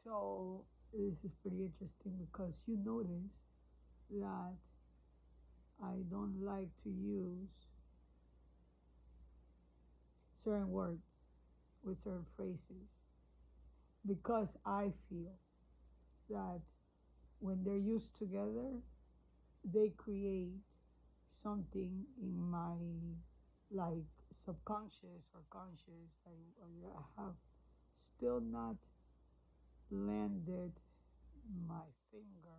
So this is pretty interesting because you notice that I don't like to use certain words with certain phrases because I feel that when they're used together, they create something in my like subconscious or conscious. I have still not landed my finger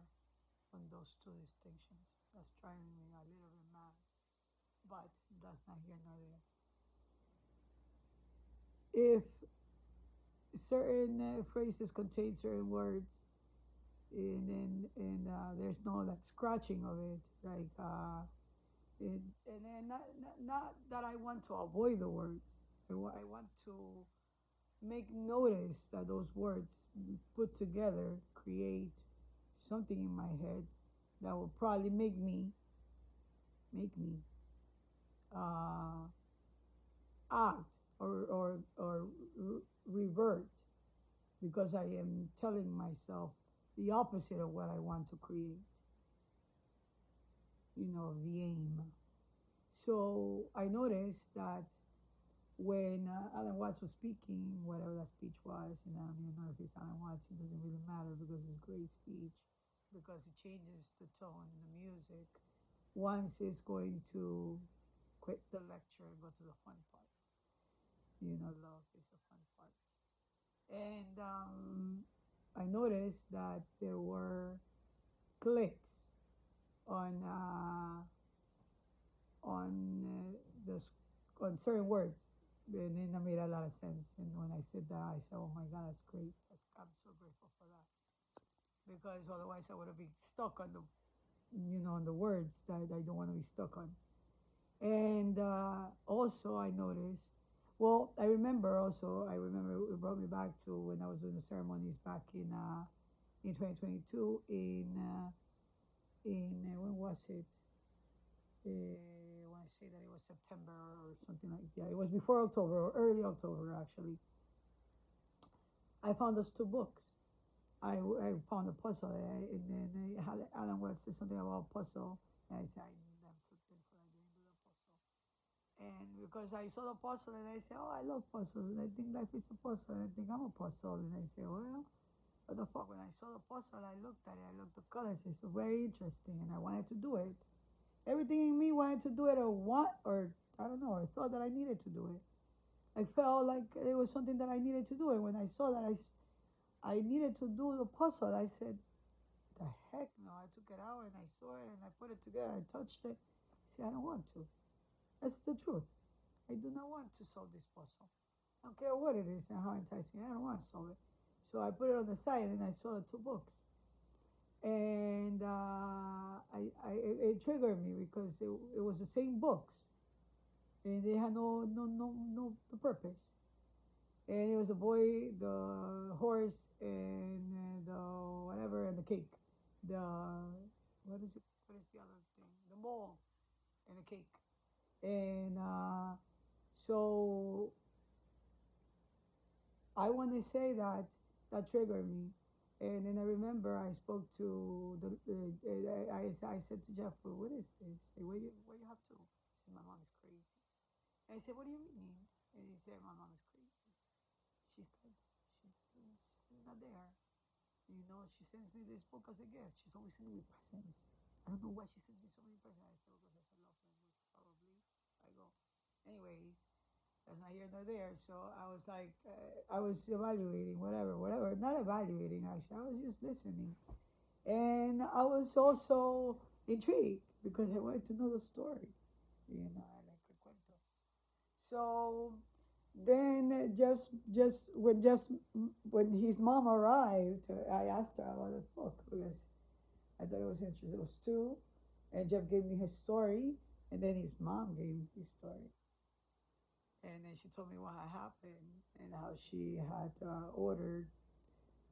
on those two distinctions. That's driving me a little bit mad, but that's not here nor there. If certain phrases contain certain words, and there's no like scratching of it, like and not that I want to avoid the words. I want to make notice that those words put together create something in my head that will probably make me uh, act or revert because I am telling myself the opposite of what I want to create, the aim. So I noticed that when Alan Watts was speaking, whatever that speech was, I don't even know if it's Alan Watts, it doesn't really matter because it's a great speech, because it changes the tone in the music. Once it's going to quit the lecture and go to the fun part. Love is the fun part. And I noticed that there were clicks on the on certain words, and then it made a lot of sense. And when I said that, I said, "Oh my God, that's great! I'm so grateful for that." Because otherwise, I would have been stuck on on the words that I don't want to be stuck on. And also, I noticed. Well, I remember it brought me back to when I was doing the ceremonies back in 2022 in when was it? When I say that it was September or something like that. Yeah, it was before October or early October actually. I found those two books. I found a puzzle, and then I had Alan West said something about puzzle, and I said I need them something for I didn't do the puzzle. And because I saw the puzzle, and I said, oh, I love puzzles, and I think life is a puzzle, and I think I'm a puzzle, and I said, well, what the fuck? When I saw the puzzle, I looked at it, I looked at the colors, it's so very interesting, and I wanted to do it. Everything in me wanted to do it, or I don't know, I thought that I needed to do it. I felt like it was something that I needed to do, and when I saw that I needed to do the puzzle, I said, the heck no. I took it out and I saw it and I put it together. I touched it. See, I don't want to. That's the truth. I do not want to solve this puzzle. I don't care what it is and how enticing. I don't want to solve it. So I put it on the side and I saw the two books. And it triggered me because it was the same books and they had no purpose. And it was the boy, the horse, and the whatever, and the cake. The what is it? What is the other thing? The mole and the cake. And so I want to say that that triggered me. And then I remember I spoke to I said to Jeff, well, what is this? What you have to? He said, my mom is crazy. And I said, what do you mean? And he said, my mom is crazy. She's like, she's not there. She sends me this book as a gift. She's always sending me presents. I don't know why she sends me so many presents. I said, because that's a love language, probably. I go, anyways, that's not here nor there. So I was like, I was evaluating, whatever. Not evaluating, actually. I was just listening. And I was also intrigued because I wanted to know the story. I like the cuento. So then just when his mom arrived, I asked her about the book because I thought it was interesting. It was two, and Jeff gave me his story, and then his mom gave me his story, and then she told me what had happened and how she had ordered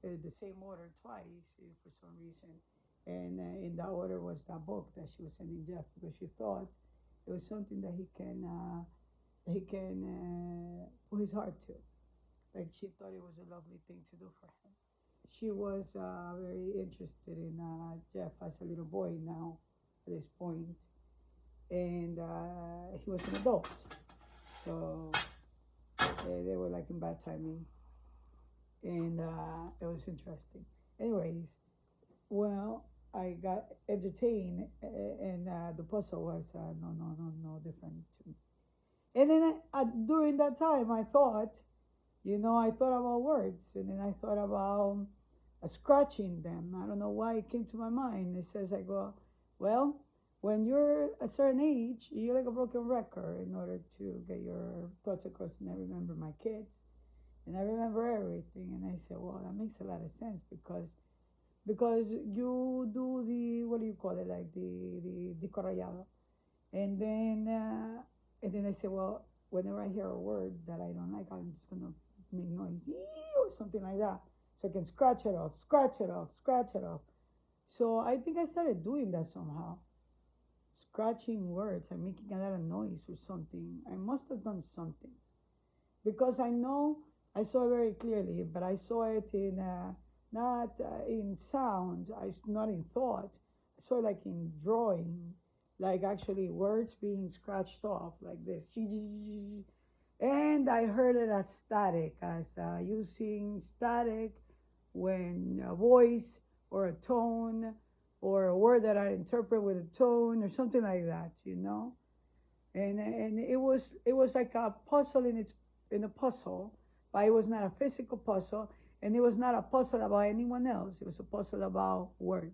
the same order twice for some reason, and in that order was that book that she was sending Jeff because she thought it was something that he can put his heart to. Like she thought it was a lovely thing to do for him. she was very interested in Jeff as a little boy now at this point, and he was an adult, so they were like in bad timing, and it was interesting. Anyways, well, I got entertained, and the puzzle was no different to me. And then during that time, I thought, I thought about words, and then I thought about scratching them. I don't know why it came to my mind. It says, I go, well, when you're a certain age, you're like a broken record in order to get your thoughts across. And I remember my kids, and I remember everything. And I said, well, that makes a lot of sense because you do the, what do you call it, like the corrallado, and then I say, well, whenever I hear a word that I don't like, I'm just gonna make noise or something like that, so I can scratch it off, scratch it off, scratch it off. So I think I started doing that somehow, scratching words and making a lot of noise or something. I must have done something because I know I saw it very clearly, but I saw it in not in sound, not in thought. I saw it like in drawing, like actually words being scratched off like this. And I heard it as static, as using static when a voice or a tone or a word that I interpret with a tone or something like that. And it was like a puzzle in a puzzle, but it was not a physical puzzle, and it was not a puzzle about anyone else. It was a puzzle about words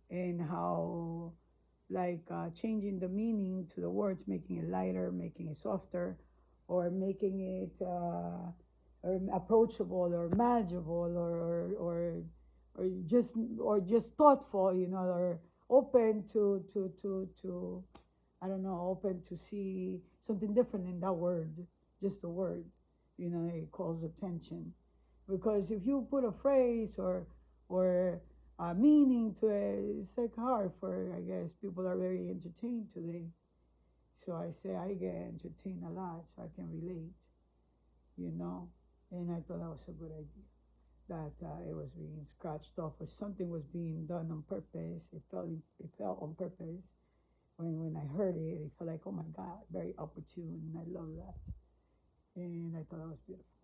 and how like changing the meaning to the words, making it lighter, making it softer, or making it approachable or manageable or just thoughtful, or open to I don't know, open to see something different in that word, just a word, it calls attention. Because if you put a phrase or a meaning to it, it's like hard for, I guess, people are very entertained today. So I say I get entertained a lot, so I can relate, you know. And I thought that was a good idea. That it was being scratched off, or something was being done on purpose. It felt on purpose. When I heard it, it felt like, oh my God, very opportune. And I love that. And I thought that was beautiful.